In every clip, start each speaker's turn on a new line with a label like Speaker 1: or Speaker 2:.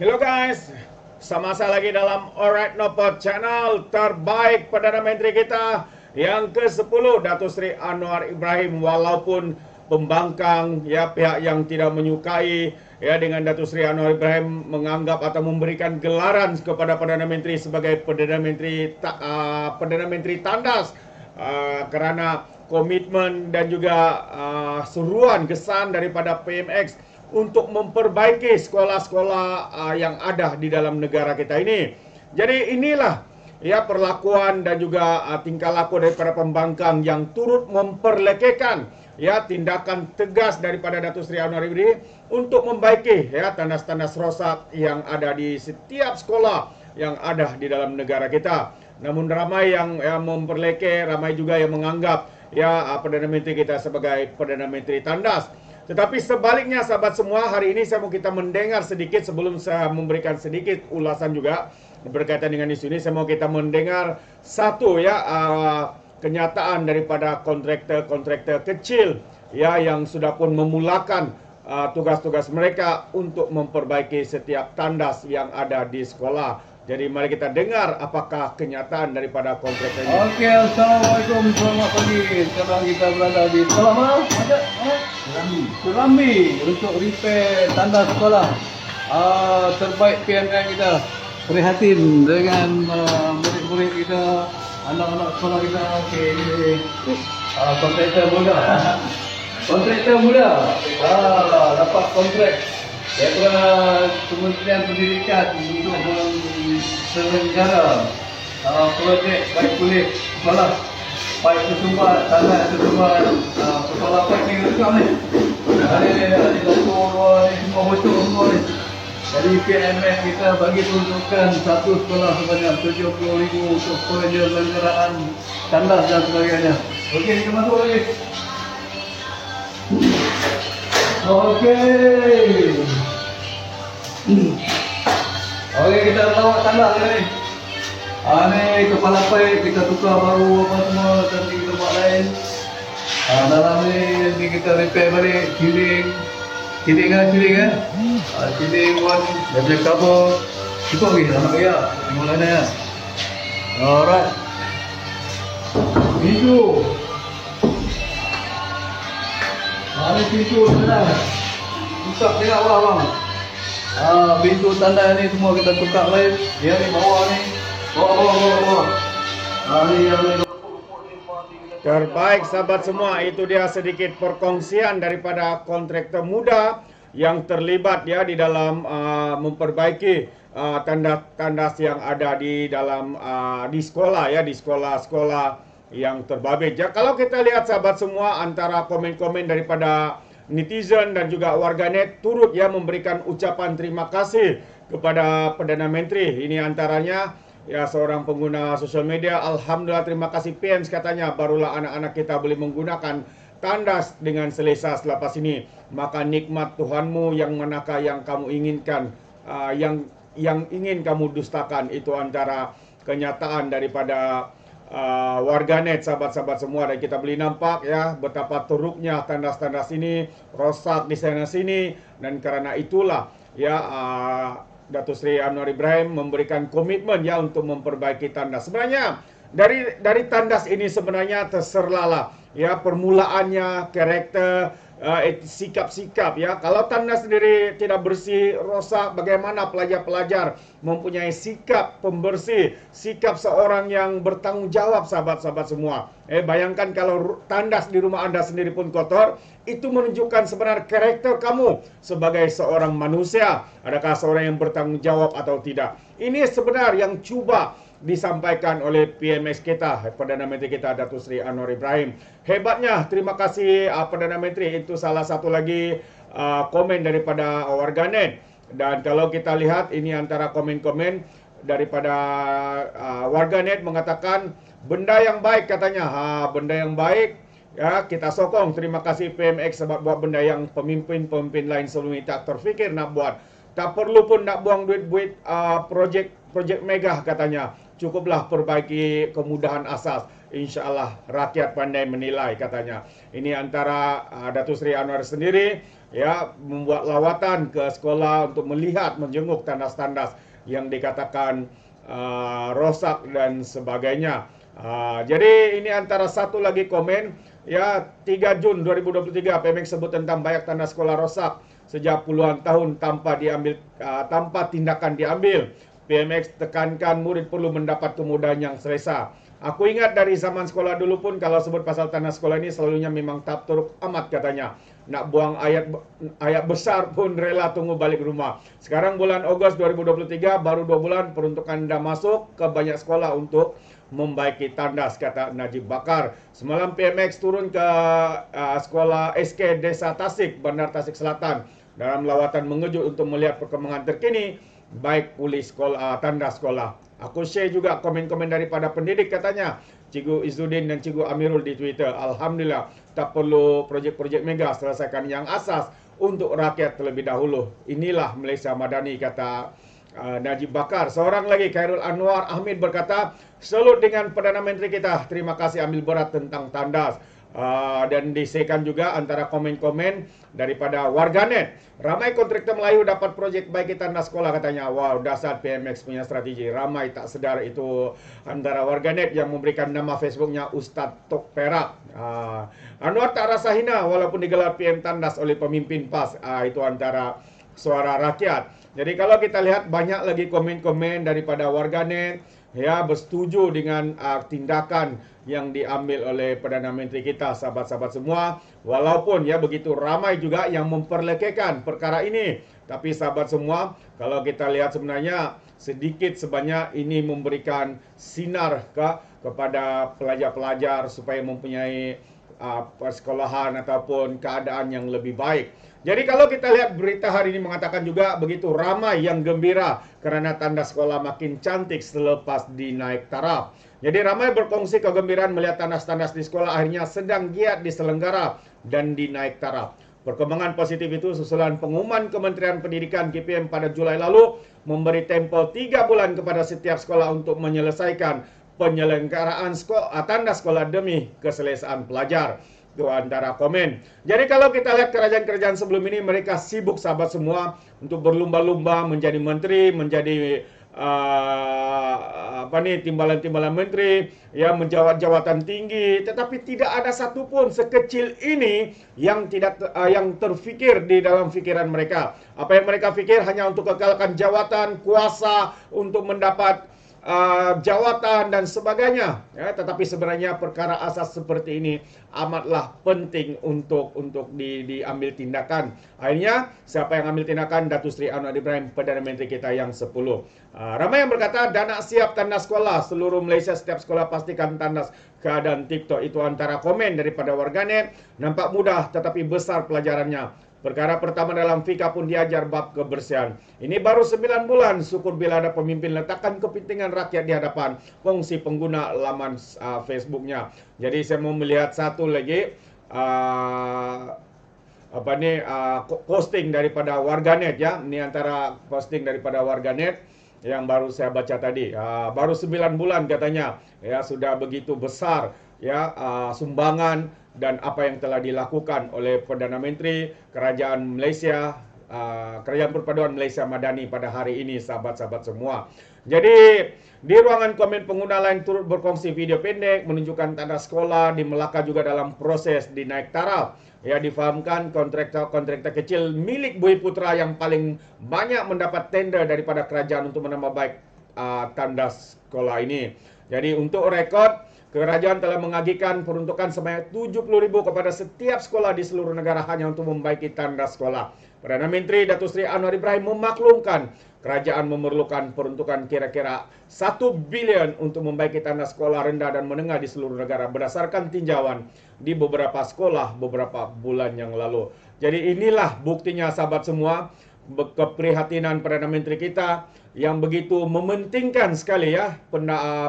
Speaker 1: Hello guys, sama saya lagi dalam Alright Nopot channel terbaik Perdana Menteri kita yang ke-10 Datuk Seri Anwar Ibrahim. Walaupun pembangkang ya pihak yang tidak menyukai ya dengan Datuk Seri Anwar Ibrahim menganggap atau memberikan gelaran kepada Perdana Menteri sebagai Perdana Menteri tandas kerana komitmen dan juga seruan kesan daripada PMX untuk memperbaiki sekolah-sekolah yang ada di dalam negara kita ini. Jadi inilah ya perlakuan dan juga tingkah laku daripada pembangkang yang turut memperlekehkan ya tindakan tegas daripada Datuk Seri Anwar Ibrahim untuk membaiki ya tandas-tandas rosak yang ada di setiap sekolah yang ada di dalam negara kita. Namun ramai yang memperlekeh, ramai juga yang menganggap ya Perdana Menteri kita sebagai Perdana Menteri tandas. Tetapi sebaliknya sahabat semua, hari ini saya mau kita mendengar sedikit sebelum saya memberikan sedikit ulasan juga berkaitan dengan isu ini. Saya mau kita mendengar satu ya kenyataan daripada kontraktor kecil ya yang sudah pun memulakan tugas-tugas mereka untuk memperbaiki setiap tandas yang ada di sekolah. Jadi mari kita dengar apakah kenyataan daripada kontraktor ini.
Speaker 2: Okey, Assalamualaikum, selamat pagi. Sekarang kita berada di sekolah mana? Serambi untuk repair tanda sekolah. Terbaik PMN kita. Prihatin dengan murid-murid kita, anak-anak sekolah kita. Okey, ini kontraktor muda. Kontraktor muda. Dapat kontrak daripada Kementerian Pendidikan untuk menselenggara projek baik kulit sekolah, baik sesumbar tanah, sesumbar sekolah teknik juga ni. Ada doktor ni, semua betul semua ni. Jadi PMS kita bagi peruntukan satu sekolah sebanyak 70,000 untuk penyelenggaraan tandas dan sebagainya. Okey, kita masuk lagi. Okey. Okey, kita bawa tandas ni. Ni kepala pipe kita tukar baru apa semua, nanti kita buat lain. Dalam ni kita repair balik ceiling kan. Ceiling pun dia punya cover cukup lagi, tak nak bayar. Tengok lain ya. Alright. Pintu. Ni pintu sebenarnya. Buka tengok bawah bang. Pintu tanda ni semua kita tukar lain. Dia ni bawah ni. Bawah. Ni yang ni.
Speaker 1: Terbaik sahabat semua, itu dia sedikit perkongsian daripada kontraktor muda yang terlibat ya di dalam memperbaiki tandas-tandas yang ada di dalam di sekolah ya, di sekolah-sekolah yang terbabit. Ya, kalau kita lihat sahabat semua, antara komen-komen daripada netizen dan juga warganet turut ya memberikan ucapan terima kasih kepada Perdana Menteri. Ini antaranya ya seorang pengguna sosial media, alhamdulillah terima kasih PMS katanya, barulah anak-anak kita boleh menggunakan tandas dengan selesa selepas ini. Maka nikmat Tuhanmu yang manakah yang kamu inginkan, yang ingin kamu dustakan. Itu antara kenyataan daripada warganet sahabat-sahabat semua, dan kita boleh nampak ya betapa teruknya tandas-tandas ini, rosak di sana sini, dan karena itulah ya Datuk Seri Anwar Ibrahim memberikan komitmen ya untuk memperbaiki tandas. Sebenarnya dari tandas ini sebenarnya terserlah ya permulaannya, karakter, sikap-sikap ya. Kalau tandas sendiri tidak bersih, rosak, bagaimana pelajar-pelajar mempunyai sikap pembersih, sikap seorang yang bertanggung jawab sahabat-sahabat semua. Bayangkan kalau tandas di rumah Anda sendiri pun kotor, itu menunjukkan sebenarnya karakter kamu sebagai seorang manusia. Adakah seorang yang bertanggung jawab atau tidak? Ini sebenarnya yang cuba disampaikan oleh PMS kita, Perdana Menteri kita Datuk Seri Anwar Ibrahim. Hebatnya, terima kasih Perdana Menteri. Itu salah satu lagi komen daripada warganet. Dan kalau kita lihat, ini antara komen-komen daripada warganet mengatakan benda yang baik katanya. Benda yang baik ya, kita sokong. Terima kasih PMX sebab buat benda yang pemimpin-pemimpin lain sebelum ini tak terfikir nak buat. Tak perlu pun nak buang duit-duit projek megah katanya. cukuplah perbaiki kemudahan asas. InsyaAllah rakyat pandai menilai katanya. Ini antara Datuk Seri Anwar sendiri ya membuat lawatan ke sekolah untuk melihat, menjenguk tandas-tandas yang dikatakan rosak dan sebagainya. Jadi ini antara satu lagi komen ya 3 Jun 2023 PMX sebut tentang banyak tandas sekolah rosak sejak puluhan tahun tanpa tindakan diambil. PMX tekankan murid perlu mendapat kemudahan yang selesa. Aku ingat dari zaman sekolah dulu pun kalau sebut pasal tanah sekolah ini selalunya memang tak teruk amat katanya. Nak buang ayat besar pun rela tunggu balik rumah. Sekarang bulan Ogos 2023 baru 2 bulan peruntukan dah masuk ke banyak sekolah untuk membaiki tandas, kata Najib Bakar. Semalam PMX turun ke sekolah SK Desa Tasik, Bandar Tasik Selatan dalam lawatan mengejut untuk melihat perkembangan terkini baik pulih sekolah, tandas sekolah. Aku share juga komen-komen daripada pendidik katanya. Cikgu Izzuddin dan Cikgu Amirul di Twitter. Alhamdulillah, tak perlu projek-projek mega, selesaikan yang asas untuk rakyat terlebih dahulu. Inilah Malaysia Madani, kata Najib Bakar. Seorang lagi, Khairul Anwar Ahmid berkata, salut dengan Perdana Menteri kita. Terima kasih ambil berat tentang tandas. Dan disekan juga antara komen-komen daripada warganet. Ramai kontraktor Melayu dapat projek baiki tandas sekolah katanya. Wow, dasar PMX punya strategi. Ramai tak sedar itu antara warganet yang memberikan nama Facebooknya Ustaz Tok Perak. Anwar tak rasa hina walaupun digelar PM tandas oleh pemimpin PAS. Itu antara suara rakyat. Jadi kalau kita lihat banyak lagi komen-komen daripada warganet ya bersetuju dengan tindakan yang diambil oleh Perdana Menteri kita, sahabat-sahabat semua. Walaupun ya begitu ramai juga yang memperlekehkan perkara ini. Tapi sahabat semua, kalau kita lihat sebenarnya sedikit sebanyak ini memberikan sinar kepada pelajar-pelajar supaya mempunyai persekolahan ataupun keadaan yang lebih baik. Jadi kalau kita lihat berita hari ini mengatakan juga begitu ramai yang gembira kerana tanda sekolah makin cantik selepas dinaik taraf. Jadi ramai berkongsi kegembiraan melihat tandas-tandas di sekolah akhirnya sedang giat diselenggara dan dinaik taraf. Perkembangan positif itu susulan pengumuman Kementerian Pendidikan KPM pada Julai lalu memberi tempoh 3 bulan kepada setiap sekolah untuk menyelesaikan penyelenggaraan tandas sekolah demi keselesaan pelajar. Itu antara komen. Jadi kalau kita lihat kerajaan-kerajaan sebelum ini, mereka sibuk sahabat semua untuk berlumba-lumba menjadi menteri, menjadi timbalan-timbalan menteri, ya menjawat jawatan tinggi, tetapi tidak ada satupun sekecil ini yang yang terfikir di dalam fikiran mereka. Apa yang mereka fikir hanya untuk kekalkan jawatan, kuasa, untuk mendapat jawatan dan sebagainya ya, tetapi sebenarnya perkara asas seperti ini amatlah penting untuk diambil tindakan. Akhirnya siapa yang ambil tindakan? Datuk Seri Anwar Ibrahim, Perdana Menteri kita yang 10. Ramai yang berkata dana siap tandas sekolah seluruh Malaysia, setiap sekolah pastikan tandas keadaan TikTok. Itu antara komen daripada warganet. Nampak mudah tetapi besar pelajarannya. Perkara pertama dalam fika pun diajar bab kebersihan. Ini baru 9 bulan, syukur bila ada pemimpin letakkan kepentingan rakyat di hadapan. Kongsi pengguna laman Facebooknya. Jadi saya mau melihat satu lagi posting daripada warganet ya. Ini antara posting daripada warganet yang baru saya baca tadi. Baru 9 bulan katanya ya, sudah begitu besar ya sumbangan dan apa yang telah dilakukan oleh Perdana Menteri Kerajaan Malaysia, Kerajaan Perpaduan Malaysia Madani pada hari ini, sahabat-sahabat semua. Jadi di ruangan komen pengguna lain turut berkongsi video pendek menunjukkan tanda sekolah di Melaka juga dalam proses dinaik taraf. Ya, difahamkan kontraktor kecil milik Bui Putra yang paling banyak mendapat tender daripada kerajaan untuk menambah baik tandas sekolah ini. Jadi untuk rekod, kerajaan telah mengagikan peruntukan sebanyak 70,000 kepada setiap sekolah di seluruh negara hanya untuk membaiki tandas sekolah. Perdana Menteri Datuk Seri Anwar Ibrahim memaklumkan kerajaan memerlukan peruntukan kira-kira 1 bilion untuk membaiki tandas sekolah rendah dan menengah di seluruh negara berdasarkan tinjauan di beberapa sekolah beberapa bulan yang lalu. Jadi inilah buktinya sahabat semua, keprihatinan Perdana Menteri kita yang begitu mementingkan sekali ya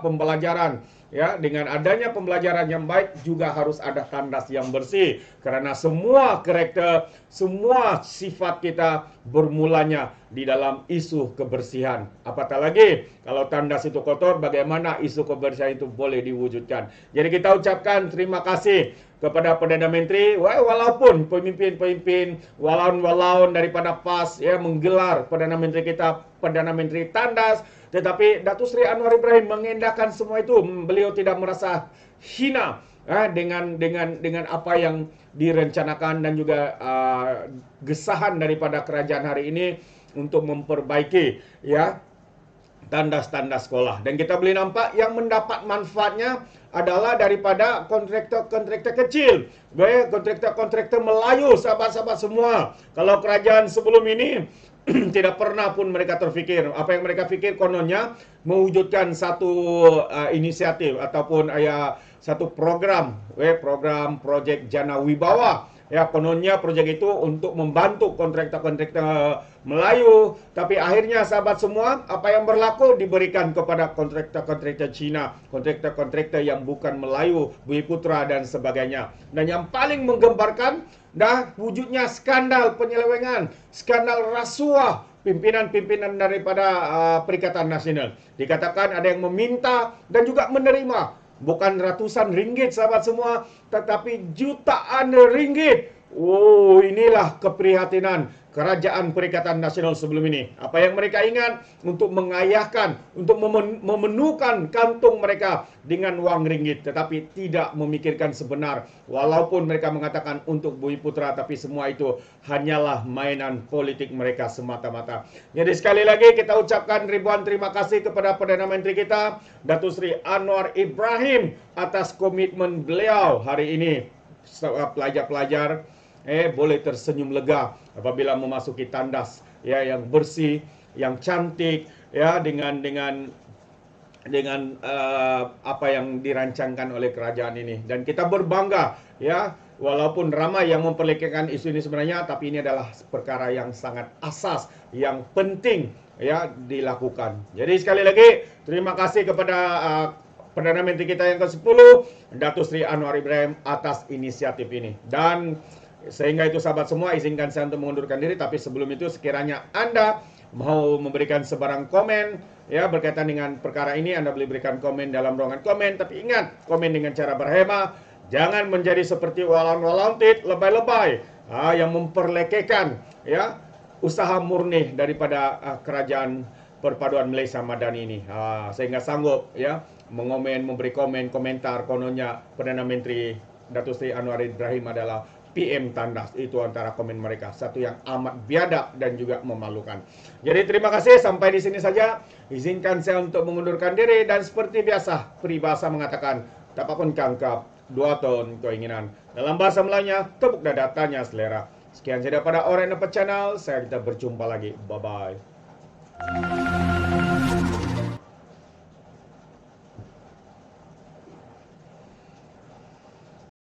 Speaker 1: pembelajaran ya, dengan adanya pembelajaran yang baik juga harus ada tandas yang bersih. Karena semua karakter, semua sifat kita bermulanya di dalam isu kebersihan. Apatah lagi kalau tandas itu kotor, bagaimana isu kebersihan itu boleh diwujudkan. Jadi kita ucapkan terima kasih kepada Perdana Menteri, walaupun pemimpin-pemimpin walaun-walaun daripada PAS ya menggelar Perdana Menteri kita Perdana Menteri tandas, tetapi Datuk Seri Anwar Ibrahim mengendahkan semua itu. Beliau tidak merasa hina dengan apa yang direncanakan dan juga gesahan daripada kerajaan hari ini untuk memperbaiki ya tandas-tandas sekolah. Dan kita boleh nampak yang mendapat manfaatnya adalah daripada kontraktor-kontraktor kecil. Baik, kontraktor-kontraktor Melayu, sahabat-sahabat semua. Kalau kerajaan sebelum ini tidak pernah pun mereka terfikir. Apa yang mereka fikir kononnya mewujudkan satu inisiatif ataupun satu program, program projek Jana Wibawa. Ya, kononnya projek itu untuk membantu kontraktor-kontraktor Melayu, tapi akhirnya sahabat semua, apa yang berlaku diberikan kepada kontraktor-kontraktor Cina, kontraktor-kontraktor yang bukan Melayu, Bumiputra dan sebagainya. Dan yang paling menggemparkan, wujudnya skandal penyelewengan, skandal rasuah pimpinan-pimpinan daripada Perikatan Nasional. Dikatakan ada yang meminta dan juga menerima. Bukan ratusan ringgit sahabat semua, tetapi jutaan ringgit. Oh, inilah keprihatinan Kerajaan Perikatan Nasional sebelum ini. Apa yang mereka ingat untuk mengayahkan, untuk memenuhkan kantung mereka dengan wang ringgit, tetapi tidak memikirkan sebenar. Walaupun mereka mengatakan untuk Bumiputra, tapi semua itu hanyalah mainan politik mereka semata-mata. Jadi sekali lagi kita ucapkan ribuan terima kasih kepada Perdana Menteri kita, Datuk Seri Anwar Ibrahim, atas komitmen beliau hari ini. Pelajar-pelajar boleh tersenyum lega apabila memasuki tandas ya yang bersih, yang cantik ya dengan apa yang dirancangkan oleh kerajaan ini. Dan kita berbangga ya, walaupun ramai yang memperlekehkan isu ini sebenarnya, tapi ini adalah perkara yang sangat asas, yang penting ya dilakukan. Jadi sekali lagi terima kasih kepada Perdana Menteri kita yang ke-10, Datuk Seri Anwar Ibrahim, atas inisiatif ini. Dan sehingga itu sahabat semua, izinkan saya untuk mengundurkan diri. Tapi sebelum itu, sekiranya Anda mau memberikan sebarang komen ya berkaitan dengan perkara ini, Anda boleh berikan komen dalam ruangan komen. Tapi ingat, komen dengan cara berhema. Jangan menjadi seperti walaun-walaun lebay-lebay yang memperlekehkan ya usaha murni daripada Kerajaan Perpaduan Malaysia Madani ini. Sehingga sanggup ya memberi komentar kononnya Perdana Menteri Datuk Seri Anwar Ibrahim adalah PM tandas. Itu antara komen mereka, satu yang amat biadab dan juga memalukan. Jadi terima kasih, sampai di sini saja. Izinkan saya untuk mengundurkan diri. Dan seperti biasa, peribahasa mengatakan, tapapun kangkap, 2 tahun keinginan. Dalam bahasa Melayunya, tepuk dada, tanya selera. Sekian saja pada Orang Dapat Channel. Saya kita berjumpa lagi. Bye-bye.